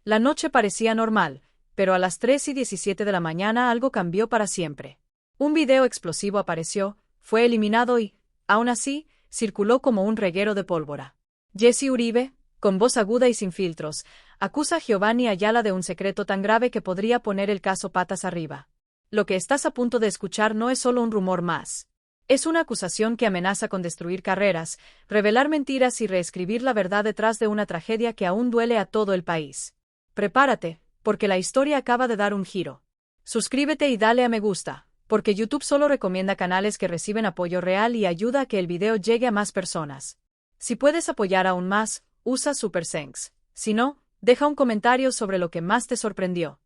La noche parecía normal, pero a las 3:17 de la mañana algo cambió para siempre. Un video explosivo apareció, fue eliminado y, aún así, circuló como un reguero de pólvora. Jesse Uribe, con voz aguda y sin filtros, acusa a Giovanni Ayala de un secreto tan grave que podría poner el caso patas arriba. Lo que estás a punto de escuchar no es solo un rumor más. Es una acusación que amenaza con destruir carreras, revelar mentiras y reescribir la verdad detrás de una tragedia que aún duele a todo el país. Prepárate, porque la historia acaba de dar un giro. Suscríbete y dale a me gusta, porque YouTube solo recomienda canales que reciben apoyo real y ayuda a que el video llegue a más personas. Si puedes apoyar aún más, usa Super Thanks. Si no, deja un comentario sobre lo que más te sorprendió.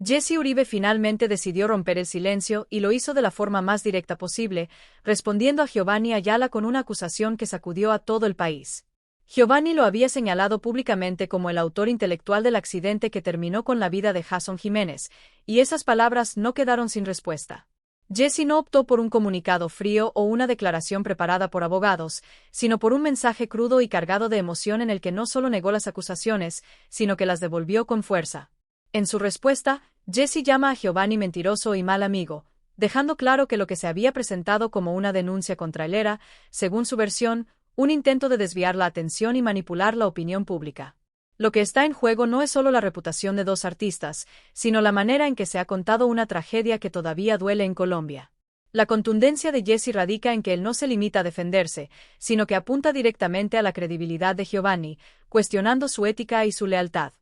Jesse Uribe finalmente decidió romper el silencio y lo hizo de la forma más directa posible, respondiendo a Giovanni Ayala con una acusación que sacudió a todo el país. Giovanni lo había señalado públicamente como el autor intelectual del accidente que terminó con la vida de Jason Jiménez, y esas palabras no quedaron sin respuesta. Jesse no optó por un comunicado frío o una declaración preparada por abogados, sino por un mensaje crudo y cargado de emoción en el que no solo negó las acusaciones, sino que las devolvió con fuerza. En su respuesta, Jesse llama a Giovanni mentiroso y mal amigo, dejando claro que lo que se había presentado como una denuncia contra él era, según su versión, un intento de desviar la atención y manipular la opinión pública. Lo que está en juego no es solo la reputación de dos artistas, sino la manera en que se ha contado una tragedia que todavía duele en Colombia. La contundencia de Jesse radica en que él no se limita a defenderse, sino que apunta directamente a la credibilidad de Giovanni, cuestionando su ética y su lealtad.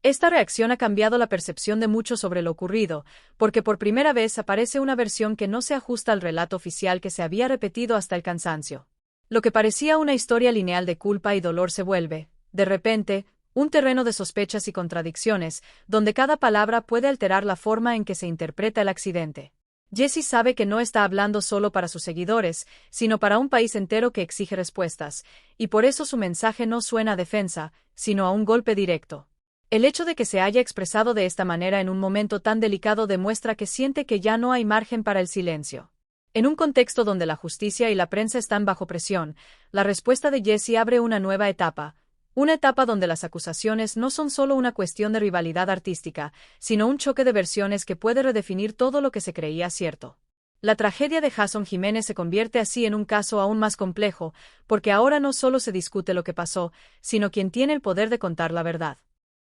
Esta reacción ha cambiado la percepción de muchos sobre lo ocurrido, porque por primera vez aparece una versión que no se ajusta al relato oficial que se había repetido hasta el cansancio. Lo que parecía una historia lineal de culpa y dolor se vuelve, de repente, un terreno de sospechas y contradicciones, donde cada palabra puede alterar la forma en que se interpreta el accidente. Jesse sabe que no está hablando solo para sus seguidores, sino para un país entero que exige respuestas, y por eso su mensaje no suena a defensa, sino a un golpe directo. El hecho de que se haya expresado de esta manera en un momento tan delicado demuestra que siente que ya no hay margen para el silencio. En un contexto donde la justicia y la prensa están bajo presión, la respuesta de Jesse abre una nueva etapa. Una etapa donde las acusaciones no son solo una cuestión de rivalidad artística, sino un choque de versiones que puede redefinir todo lo que se creía cierto. La tragedia de Jason Jiménez se convierte así en un caso aún más complejo, porque ahora no solo se discute lo que pasó, sino quién tiene el poder de contar la verdad.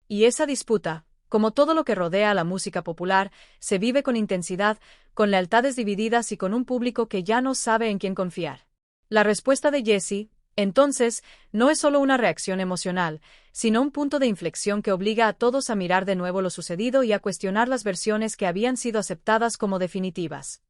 Y esa disputa, como todo lo que rodea a la música popular, se vive con intensidad, con lealtades divididas y con un público que ya no sabe en quién confiar. La respuesta de Jesse, entonces, no es solo una reacción emocional, sino un punto de inflexión que obliga a todos a mirar de nuevo lo sucedido y a cuestionar las versiones que habían sido aceptadas como definitivas.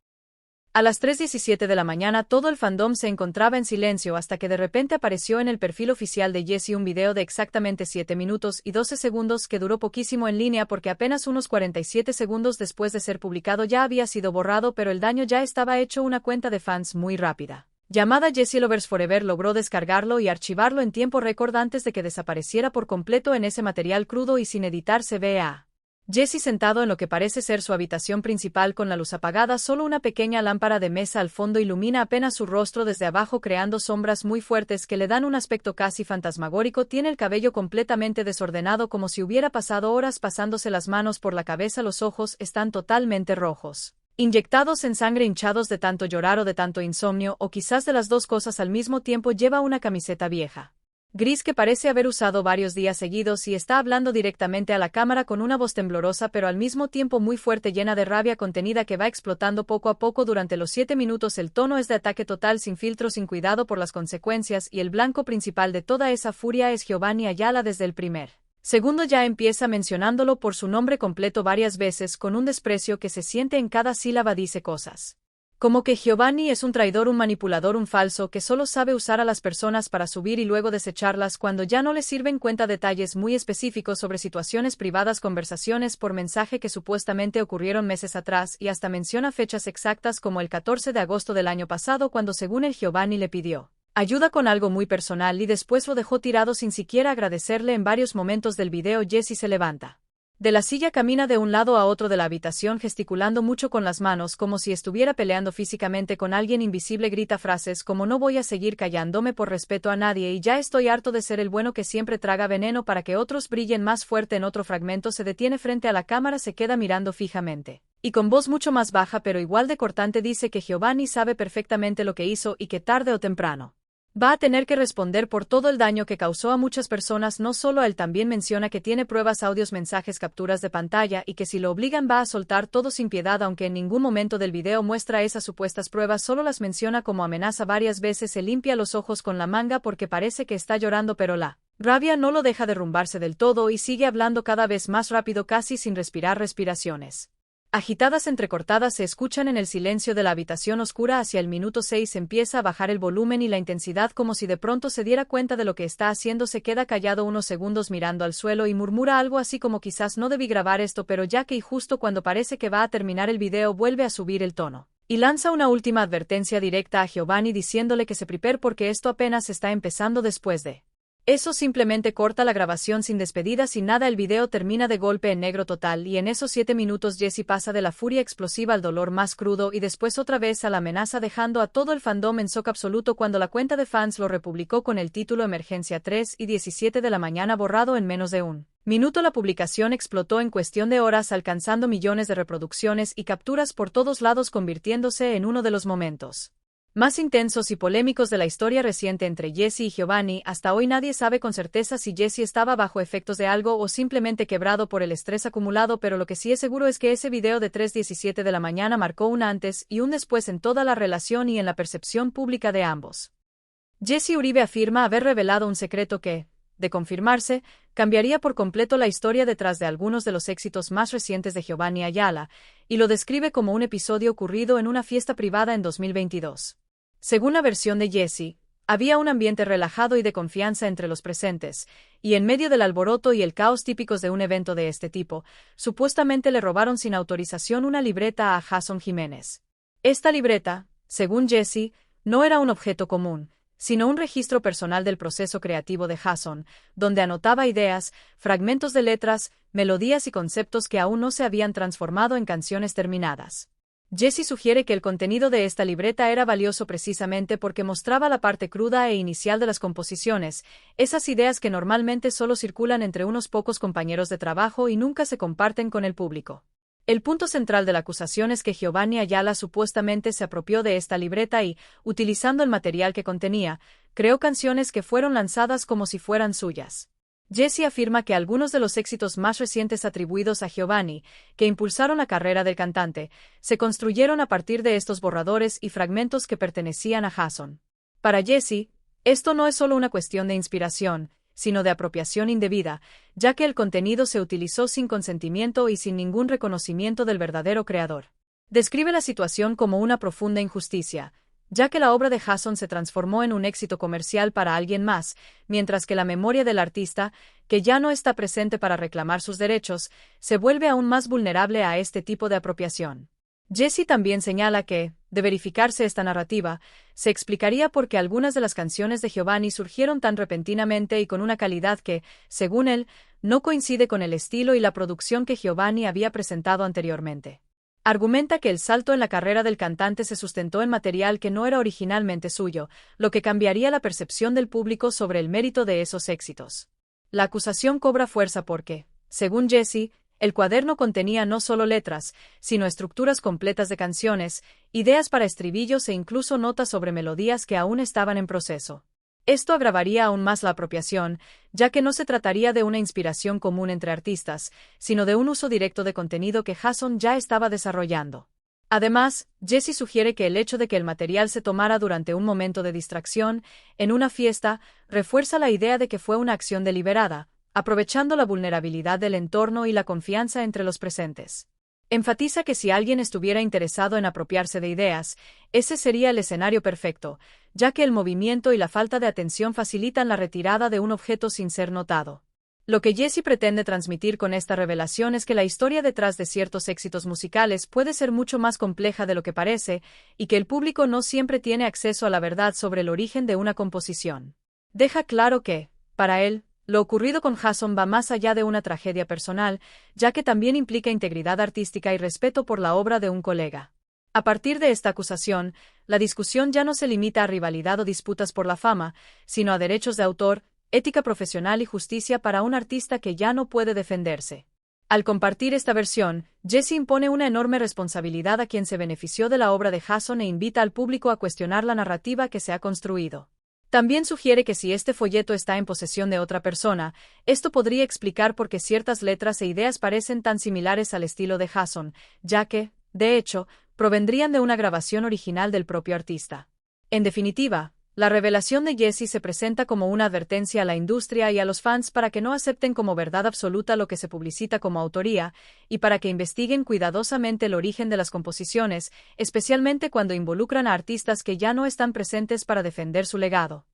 A las 3:17 de la mañana todo el fandom se encontraba en silencio hasta que de repente apareció en el perfil oficial de Jesse un video de exactamente 7 minutos y 12 segundos que duró poquísimo en línea porque apenas unos 47 segundos después de ser publicado ya había sido borrado, pero el daño ya estaba hecho. Una cuenta de fans muy rápida, llamada Jesse Lovers Forever, logró descargarlo y archivarlo en tiempo récord antes de que desapareciera por completo en ese material crudo y sin editar. Se ve a Jesse sentado en lo que parece ser su habitación principal con la luz apagada, solo una pequeña lámpara de mesa al fondo ilumina apenas su rostro desde abajo creando sombras muy fuertes que le dan un aspecto casi fantasmagórico. Tiene el cabello completamente desordenado como si hubiera pasado horas pasándose las manos por la cabeza, los ojos están totalmente rojos, inyectados en sangre, hinchados de tanto llorar o de tanto insomnio, o quizás de las dos cosas al mismo tiempo. Lleva una camiseta vieja, gris que parece haber usado varios días seguidos y está hablando directamente a la cámara con una voz temblorosa pero al mismo tiempo muy fuerte, llena de rabia contenida que va explotando poco a poco durante los 7 minutos. El tono es de ataque total, sin filtro, sin cuidado por las consecuencias, y el blanco principal de toda esa furia es Giovanni Ayala. Desde el primer segundo ya empieza mencionándolo por su nombre completo varias veces con un desprecio que se siente en cada sílaba. Dice cosas como que Giovanni es un traidor, un manipulador, un falso que solo sabe usar a las personas para subir y luego desecharlas cuando ya no le sirven. Cuenta detalles muy específicos sobre situaciones privadas, conversaciones por mensaje que supuestamente ocurrieron meses atrás, y hasta menciona fechas exactas como el 14 de agosto del año pasado cuando según él Giovanni le pidió ayuda con algo muy personal y después lo dejó tirado sin siquiera agradecerle. En varios momentos del video Jesse se levanta De la silla camina de un lado a otro de la habitación gesticulando mucho con las manos como si estuviera peleando físicamente con alguien invisible. Grita frases como no voy a seguir callándome por respeto a nadie y ya estoy harto de ser el bueno que siempre traga veneno para que otros brillen más fuerte. En otro fragmento se detiene frente a la cámara, se queda mirando fijamente. Y con voz mucho más baja pero igual de cortante dice que Giovanni sabe perfectamente lo que hizo y que tarde o temprano va a tener que responder por todo el daño que causó a muchas personas. No solo a él, también menciona que tiene pruebas, audios, mensajes, capturas de pantalla y que si lo obligan va a soltar todo sin piedad, aunque en ningún momento del video muestra esas supuestas pruebas, solo las menciona como amenaza. Varias veces se limpia los ojos con la manga porque parece que está llorando, pero la rabia no lo deja derrumbarse del todo y sigue hablando cada vez más rápido, casi sin respirar. Respiraciones agitadas entrecortadas se escuchan en el silencio de la habitación oscura. Hacia el minuto 6 empieza a bajar el volumen y la intensidad como si de pronto se diera cuenta de lo que está haciendo. Se queda callado unos segundos mirando al suelo y murmura algo así como quizás no debí grabar esto, pero ya que, y justo cuando parece que va a terminar el video, vuelve a subir el tono y lanza una última advertencia directa a Giovanni diciéndole que se prepare porque esto apenas está empezando. Después de eso simplemente corta la grabación sin despedida, sin nada. El video termina de golpe en negro total y en esos 7 minutos Jesse pasa de la furia explosiva al dolor más crudo y después otra vez a la amenaza, dejando a todo el fandom en shock absoluto. Cuando la cuenta de fans lo republicó con el título Emergencia 3:17 de la mañana, borrado en menos de un minuto, la publicación explotó en cuestión de horas, alcanzando millones de reproducciones y capturas por todos lados, convirtiéndose en uno de los momentos más intensos y polémicos de la historia reciente entre Jesse y Giovanni. Hasta hoy nadie sabe con certeza si Jesse estaba bajo efectos de algo o simplemente quebrado por el estrés acumulado, pero lo que sí es seguro es que ese video de 3:17 de la mañana marcó un antes y un después en toda la relación y en la percepción pública de ambos. Jesse Uribe afirma haber revelado un secreto que, de confirmarse, cambiaría por completo la historia detrás de algunos de los éxitos más recientes de Giovanni Ayala, y lo describe como un episodio ocurrido en una fiesta privada en 2022. Según la versión de Jesse, había un ambiente relajado y de confianza entre los presentes, y en medio del alboroto y el caos típicos de un evento de este tipo, supuestamente le robaron sin autorización una libreta a Jason Jiménez. Esta libreta, según Jesse, no era un objeto común, sino un registro personal del proceso creativo de Jason, donde anotaba ideas, fragmentos de letras, melodías y conceptos que aún no se habían transformado en canciones terminadas. Jesse sugiere que el contenido de esta libreta era valioso precisamente porque mostraba la parte cruda e inicial de las composiciones, esas ideas que normalmente solo circulan entre unos pocos compañeros de trabajo y nunca se comparten con el público. El punto central de la acusación es que Giovanni Ayala supuestamente se apropió de esta libreta y, utilizando el material que contenía, creó canciones que fueron lanzadas como si fueran suyas. Jesse afirma que algunos de los éxitos más recientes atribuidos a Giovanni, que impulsaron la carrera del cantante, se construyeron a partir de estos borradores y fragmentos que pertenecían a Jason. Para Jesse, esto no es solo una cuestión de inspiración, sino de apropiación indebida, ya que el contenido se utilizó sin consentimiento y sin ningún reconocimiento del verdadero creador. Describe la situación como una profunda injusticia, ya que la obra de Jason se transformó en un éxito comercial para alguien más, mientras que la memoria del artista, que ya no está presente para reclamar sus derechos, se vuelve aún más vulnerable a este tipo de apropiación. Jesse también señala que, de verificarse esta narrativa, se explicaría por qué algunas de las canciones de Giovanni surgieron tan repentinamente y con una calidad que, según él, no coincide con el estilo y la producción que Giovanni había presentado anteriormente. Argumenta que el salto en la carrera del cantante se sustentó en material que no era originalmente suyo, lo que cambiaría la percepción del público sobre el mérito de esos éxitos. La acusación cobra fuerza porque, según Jesse, el cuaderno contenía no solo letras, sino estructuras completas de canciones, ideas para estribillos e incluso notas sobre melodías que aún estaban en proceso. Esto agravaría aún más la apropiación, ya que no se trataría de una inspiración común entre artistas, sino de un uso directo de contenido que Jason ya estaba desarrollando. Además, Jesse sugiere que el hecho de que el material se tomara durante un momento de distracción, en una fiesta, refuerza la idea de que fue una acción deliberada, aprovechando la vulnerabilidad del entorno y la confianza entre los presentes. Enfatiza que si alguien estuviera interesado en apropiarse de ideas, ese sería el escenario perfecto, ya que el movimiento y la falta de atención facilitan la retirada de un objeto sin ser notado. Lo que Jesse pretende transmitir con esta revelación es que la historia detrás de ciertos éxitos musicales puede ser mucho más compleja de lo que parece, y que el público no siempre tiene acceso a la verdad sobre el origen de una composición. Deja claro que, para él, Lo ocurrido con Jason va más allá de una tragedia personal, ya que también implica integridad artística y respeto por la obra de un colega. A partir de esta acusación, la discusión ya no se limita a rivalidad o disputas por la fama, sino a derechos de autor, ética profesional y justicia para un artista que ya no puede defenderse. Al compartir esta versión, Jesse impone una enorme responsabilidad a quien se benefició de la obra de Jason e invita al público a cuestionar la narrativa que se ha construido. También sugiere que si este folleto está en posesión de otra persona, esto podría explicar por qué ciertas letras e ideas parecen tan similares al estilo de Jason, ya que, de hecho, provendrían de una grabación original del propio artista. En definitiva, la revelación de Jesse se presenta como una advertencia a la industria y a los fans para que no acepten como verdad absoluta lo que se publicita como autoría, y para que investiguen cuidadosamente el origen de las composiciones, especialmente cuando involucran a artistas que ya no están presentes para defender su legado.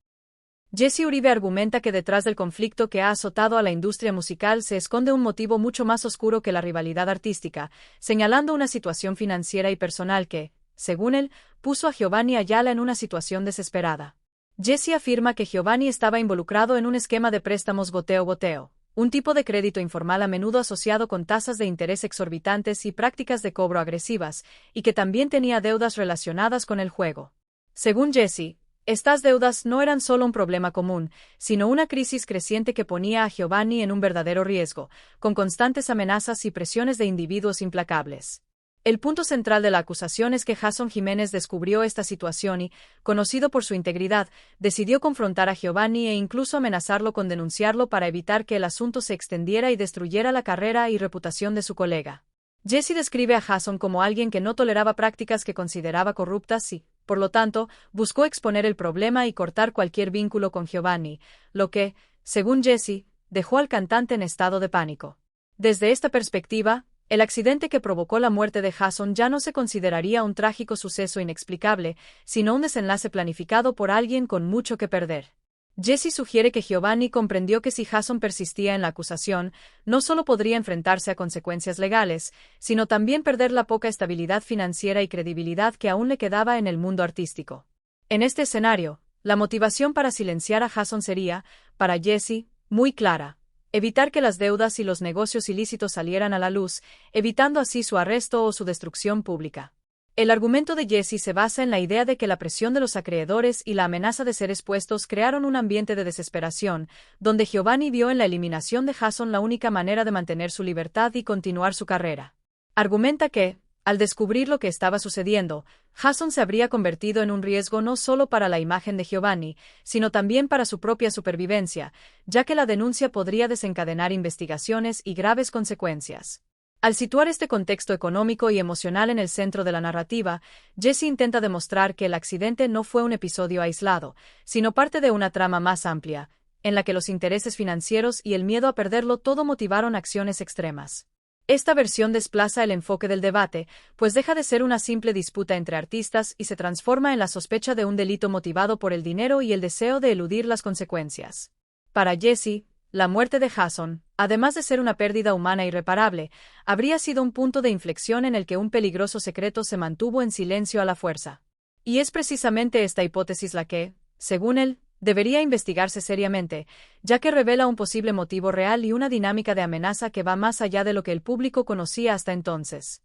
Jesse Uribe argumenta que detrás del conflicto que ha azotado a la industria musical se esconde un motivo mucho más oscuro que la rivalidad artística, señalando una situación financiera y personal que, según él, puso a Giovanni Ayala en una situación desesperada. Jesse afirma que Giovanni estaba involucrado en un esquema de préstamos goteo-goteo, un tipo de crédito informal a menudo asociado con tasas de interés exorbitantes y prácticas de cobro agresivas, y que también tenía deudas relacionadas con el juego. Según Jesse, estas deudas no eran solo un problema común, sino una crisis creciente que ponía a Giovanni en un verdadero riesgo, con constantes amenazas y presiones de individuos implacables. El punto central de la acusación es que Jason Jiménez descubrió esta situación y, conocido por su integridad, decidió confrontar a Giovanni e incluso amenazarlo con denunciarlo para evitar que el asunto se extendiera y destruyera la carrera y reputación de su colega. Jesse describe a Jason como alguien que no toleraba prácticas que consideraba corruptas y, por lo tanto, buscó exponer el problema y cortar cualquier vínculo con Giovanni, lo que, según Jesse, dejó al cantante en estado de pánico. Desde esta perspectiva, el accidente que provocó la muerte de Jason ya no se consideraría un trágico suceso inexplicable, sino un desenlace planificado por alguien con mucho que perder. Jesse sugiere que Giovanni comprendió que si Jason persistía en la acusación, no solo podría enfrentarse a consecuencias legales, sino también perder la poca estabilidad financiera y credibilidad que aún le quedaba en el mundo artístico. En este escenario, la motivación para silenciar a Jason sería, para Jesse, muy clara: evitar que las deudas y los negocios ilícitos salieran a la luz, evitando así su arresto o su destrucción pública. El argumento de Jesse se basa en la idea de que la presión de los acreedores y la amenaza de ser expuestos crearon un ambiente de desesperación, donde Giovanni vio en la eliminación de Jason la única manera de mantener su libertad y continuar su carrera. Argumenta que, al descubrir lo que estaba sucediendo, Jason se habría convertido en un riesgo no solo para la imagen de Giovanni, sino también para su propia supervivencia, ya que la denuncia podría desencadenar investigaciones y graves consecuencias. Al situar este contexto económico y emocional en el centro de la narrativa, Jesse intenta demostrar que el accidente no fue un episodio aislado, sino parte de una trama más amplia, en la que los intereses financieros y el miedo a perderlo todo motivaron acciones extremas. Esta versión desplaza el enfoque del debate, pues deja de ser una simple disputa entre artistas y se transforma en la sospecha de un delito motivado por el dinero y el deseo de eludir las consecuencias. Para Jesse, la muerte de Jason, además de ser una pérdida humana irreparable, habría sido un punto de inflexión en el que un peligroso secreto se mantuvo en silencio a la fuerza. Y es precisamente esta hipótesis la que, según él, debería investigarse seriamente, ya que revela un posible motivo real y una dinámica de amenaza que va más allá de lo que el público conocía hasta entonces.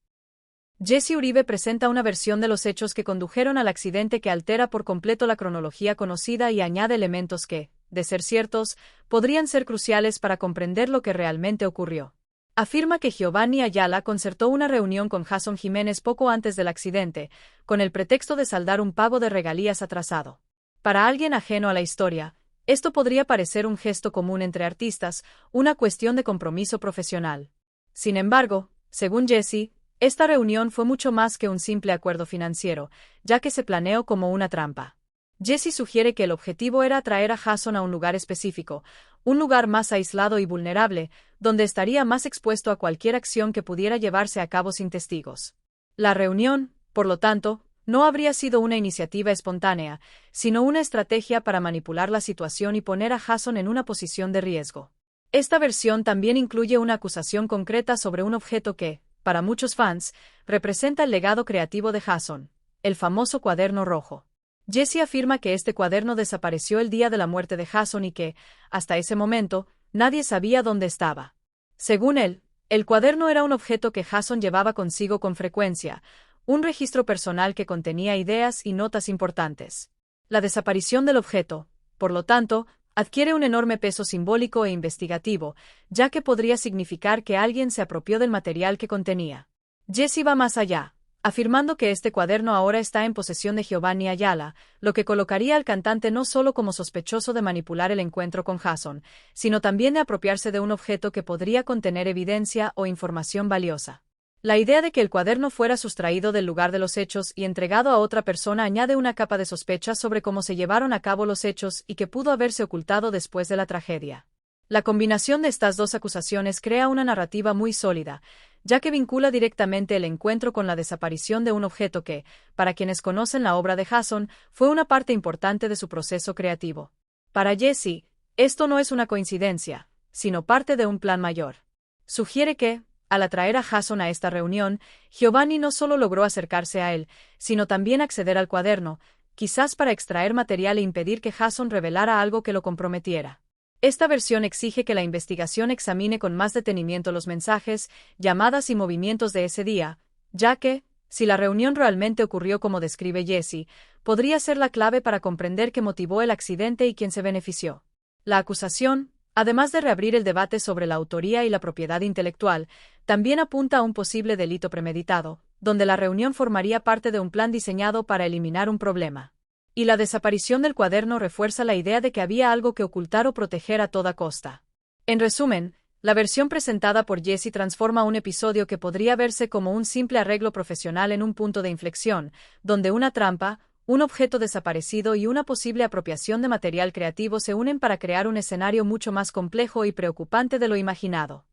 Jesse Uribe presenta una versión de los hechos que condujeron al accidente que altera por completo la cronología conocida y añade elementos que, de ser ciertos, podrían ser cruciales para comprender lo que realmente ocurrió. Afirma que Giovanni Ayala concertó una reunión con Jason Jiménez poco antes del accidente, con el pretexto de saldar un pago de regalías atrasado. Para alguien ajeno a la historia, esto podría parecer un gesto común entre artistas, una cuestión de compromiso profesional. Sin embargo, según Jesse, esta reunión fue mucho más que un simple acuerdo financiero, ya que se planeó como una trampa. Jesse sugiere que el objetivo era atraer a Jason a un lugar específico, un lugar más aislado y vulnerable, donde estaría más expuesto a cualquier acción que pudiera llevarse a cabo sin testigos. La reunión, por lo tanto, no habría sido una iniciativa espontánea, sino una estrategia para manipular la situación y poner a Jason en una posición de riesgo. Esta versión también incluye una acusación concreta sobre un objeto que, para muchos fans, representa el legado creativo de Jason, el famoso cuaderno rojo. Jesse afirma que este cuaderno desapareció el día de la muerte de Jason y que, hasta ese momento, nadie sabía dónde estaba. Según él, el cuaderno era un objeto que Jason llevaba consigo con frecuencia, un registro personal que contenía ideas y notas importantes. La desaparición del objeto, por lo tanto, adquiere un enorme peso simbólico e investigativo, ya que podría significar que alguien se apropió del material que contenía. Jesse va más allá, afirmando que este cuaderno ahora está en posesión de Giovanni Ayala, lo que colocaría al cantante no solo como sospechoso de manipular el encuentro con Jason, sino también de apropiarse de un objeto que podría contener evidencia o información valiosa. La idea de que el cuaderno fuera sustraído del lugar de los hechos y entregado a otra persona añade una capa de sospecha sobre cómo se llevaron a cabo los hechos y que pudo haberse ocultado después de la tragedia. La combinación de estas dos acusaciones crea una narrativa muy sólida, ya que vincula directamente el encuentro con la desaparición de un objeto que, para quienes conocen la obra de Jason, fue una parte importante de su proceso creativo. Para Jesse, esto no es una coincidencia, sino parte de un plan mayor. Sugiere que, al atraer a Jason a esta reunión, Giovanni no solo logró acercarse a él, sino también acceder al cuaderno, quizás para extraer material e impedir que Jason revelara algo que lo comprometiera. Esta versión exige que la investigación examine con más detenimiento los mensajes, llamadas y movimientos de ese día, ya que, si la reunión realmente ocurrió como describe Jesse, podría ser la clave para comprender qué motivó el accidente y quién se benefició. La acusación, además de reabrir el debate sobre la autoría y la propiedad intelectual, también apunta a un posible delito premeditado, donde la reunión formaría parte de un plan diseñado para eliminar un problema. Y la desaparición del cuaderno refuerza la idea de que había algo que ocultar o proteger a toda costa. En resumen, la versión presentada por Jesse transforma un episodio que podría verse como un simple arreglo profesional en un punto de inflexión, donde una trampa, un objeto desaparecido y una posible apropiación de material creativo se unen para crear un escenario mucho más complejo y preocupante de lo imaginado.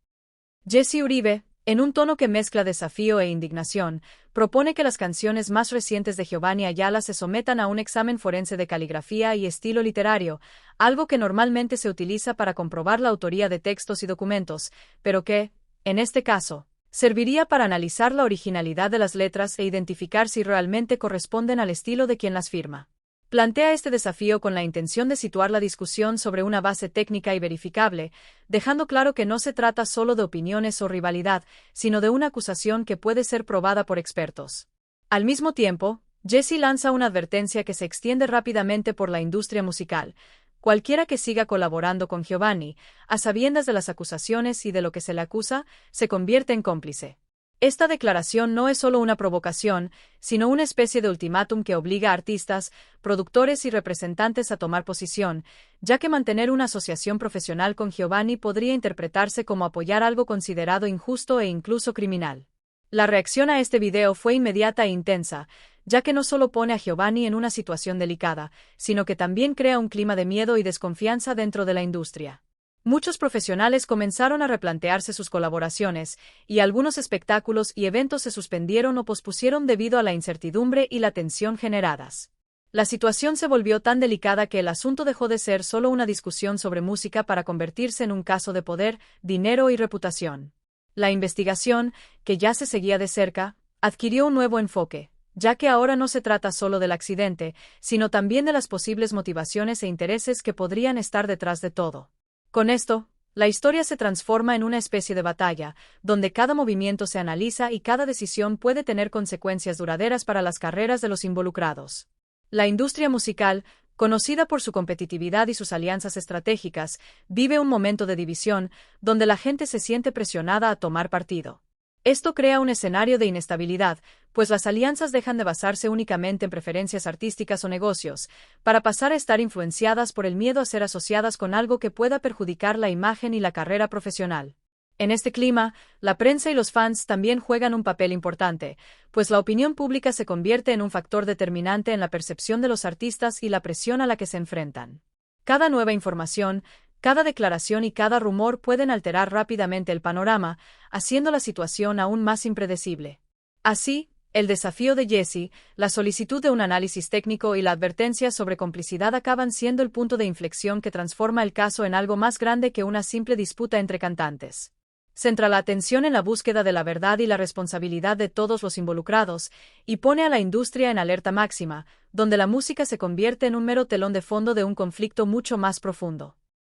Jesse Uribe, en un tono que mezcla desafío e indignación, propone que las canciones más recientes de Giovanni Ayala se sometan a un examen forense de caligrafía y estilo literario, algo que normalmente se utiliza para comprobar la autoría de textos y documentos, pero que, en este caso, serviría para analizar la originalidad de las letras e identificar si realmente corresponden al estilo de quien las firma. Plantea este desafío con la intención de situar la discusión sobre una base técnica y verificable, dejando claro que no se trata solo de opiniones o rivalidad, sino de una acusación que puede ser probada por expertos. Al mismo tiempo, Jesse lanza una advertencia que se extiende rápidamente por la industria musical. Cualquiera que siga colaborando con Giovanni, a sabiendas de las acusaciones y de lo que se le acusa, se convierte en cómplice. Esta declaración no es solo una provocación, sino una especie de ultimátum que obliga a artistas, productores y representantes a tomar posición, ya que mantener una asociación profesional con Giovanni podría interpretarse como apoyar algo considerado injusto e incluso criminal. La reacción a este video fue inmediata e intensa, ya que no solo pone a Giovanni en una situación delicada, sino que también crea un clima de miedo y desconfianza dentro de la industria. Muchos profesionales comenzaron a replantearse sus colaboraciones, y algunos espectáculos y eventos se suspendieron o pospusieron debido a la incertidumbre y la tensión generadas. La situación se volvió tan delicada que el asunto dejó de ser solo una discusión sobre música para convertirse en un caso de poder, dinero y reputación. La investigación, que ya se seguía de cerca, adquirió un nuevo enfoque, ya que ahora no se trata solo del accidente, sino también de las posibles motivaciones e intereses que podrían estar detrás de todo. Con esto, la historia se transforma en una especie de batalla, donde cada movimiento se analiza y cada decisión puede tener consecuencias duraderas para las carreras de los involucrados. La industria musical, conocida por su competitividad y sus alianzas estratégicas, vive un momento de división, donde la gente se siente presionada a tomar partido. Esto crea un escenario de inestabilidad, pues las alianzas dejan de basarse únicamente en preferencias artísticas o negocios, para pasar a estar influenciadas por el miedo a ser asociadas con algo que pueda perjudicar la imagen y la carrera profesional. En este clima, la prensa y los fans también juegan un papel importante, pues la opinión pública se convierte en un factor determinante en la percepción de los artistas y la presión a la que se enfrentan. Cada nueva información, cada declaración y cada rumor pueden alterar rápidamente el panorama, haciendo la situación aún más impredecible. Así, el desafío de Jesse, la solicitud de un análisis técnico y la advertencia sobre complicidad acaban siendo el punto de inflexión que transforma el caso en algo más grande que una simple disputa entre cantantes. Centra la atención en la búsqueda de la verdad y la responsabilidad de todos los involucrados, y pone a la industria en alerta máxima, donde la música se convierte en un mero telón de fondo de un conflicto mucho más profundo.